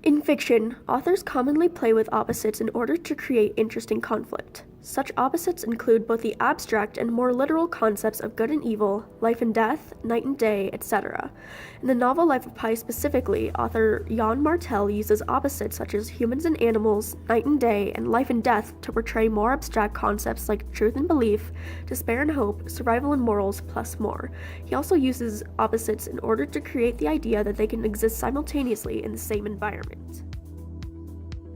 In fiction, authors commonly play with opposites in order to create interesting conflict. Such opposites include both the abstract and more literal concepts of good and evil, life and death, night and day, etc. In the novel Life of Pi specifically, author Jan Martel uses opposites such as humans and animals, night and day, and life and death to portray more abstract concepts like truth and belief, despair and hope, survival and morals, plus more. He also uses opposites in order to create the idea that they can exist simultaneously in the same environment.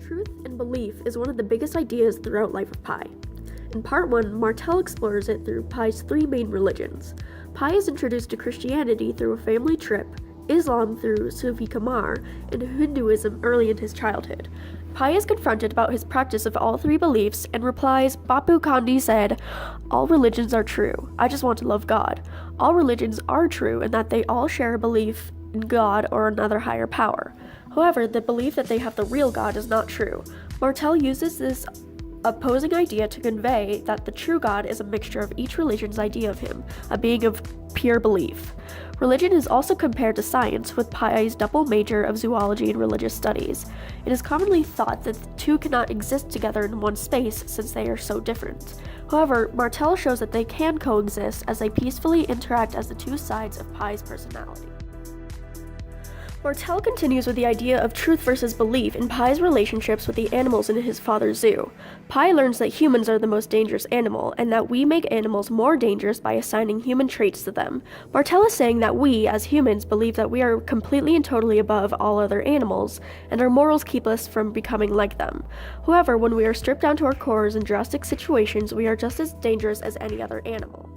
Truth and belief is one of the biggest ideas throughout Life of Pi. In Part 1, Martel explores it through Pi's three main religions. Pi is introduced to Christianity through a family trip, Islam through Sufi Kamar, and Hinduism early in his childhood. Pi is confronted about his practice of all three beliefs and replies, Bapu Kandi said, "All religions are true. I just want to love God. All religions are true in that they all share a belief in God or another higher power. However, the belief that they have the real God is not true." Martel uses this opposing idea to convey that the true God is a mixture of each religion's idea of him, a being of pure belief. Religion is also compared to science, with Pi's double major of zoology and religious studies. It is commonly thought that the two cannot exist together in one space since they are so different. However, Martel shows that they can coexist as they peacefully interact as the two sides of Pi's personality. Martel continues with the idea of truth versus belief in Pi's relationships with the animals in his father's zoo. Pi learns that humans are the most dangerous animal, and that we make animals more dangerous by assigning human traits to them. Martel is saying that we, as humans, believe that we are completely and totally above all other animals, and our morals keep us from becoming like them. However, when we are stripped down to our cores in drastic situations, we are just as dangerous as any other animal.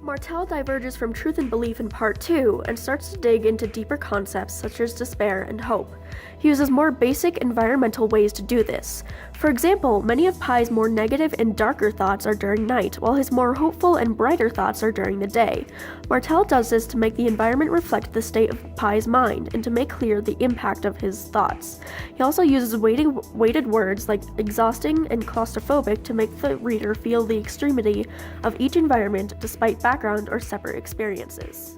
Martel diverges from truth and belief in Part 2 and starts to dig into deeper concepts such as despair and hope. He uses more basic environmental ways to do this. For example, many of Pi's more negative and darker thoughts are during night, while his more hopeful and brighter thoughts are during the day. Martel does this to make the environment reflect the state of Pi's mind and to make clear the impact of his thoughts. He also uses weighted words like exhausting and claustrophobic to make the reader feel the extremity of each environment despite background or separate experiences.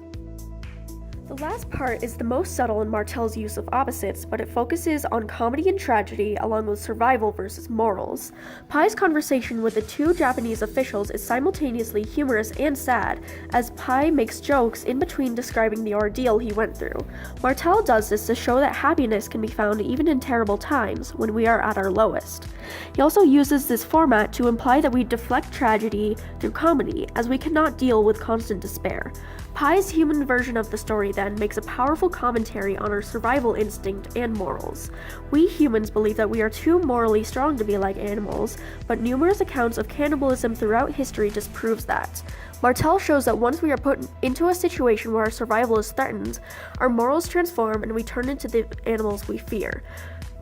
The last part is the most subtle in Martel's use of opposites, but it focuses on comedy and tragedy along with survival versus morals. Pi's conversation with the two Japanese officials is simultaneously humorous and sad, as Pi makes jokes in between describing the ordeal he went through. Martel does this to show that happiness can be found even in terrible times, when we are at our lowest. He also uses this format to imply that we deflect tragedy through comedy, as we cannot deal with constant despair. Pi's human version of the story then makes a powerful commentary on our survival instinct and morals. We humans believe that we are too morally strong to be like animals, but numerous accounts of cannibalism throughout history disproves that. Martel shows that once we are put into a situation where our survival is threatened, our morals transform and we turn into the animals we fear.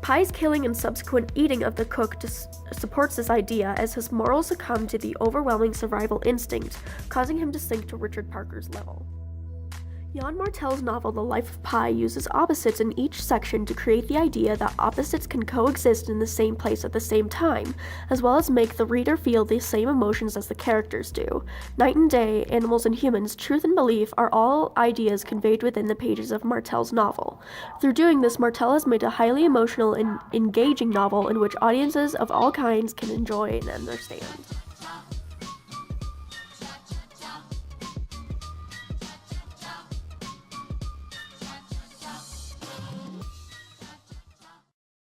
Pi's killing and subsequent eating of the cook supports this idea, as his morals succumb to the overwhelming survival instinct, causing him to sink to Richard Parker's level. Jan Martel's novel The Life of Pi uses opposites in each section to create the idea that opposites can coexist in the same place at the same time, as well as make the reader feel the same emotions as the characters do. Night and day, animals and humans, truth and belief are all ideas conveyed within the pages of Martel's novel. Through doing this, Martel has made a highly emotional and engaging novel in which audiences of all kinds can enjoy and understand.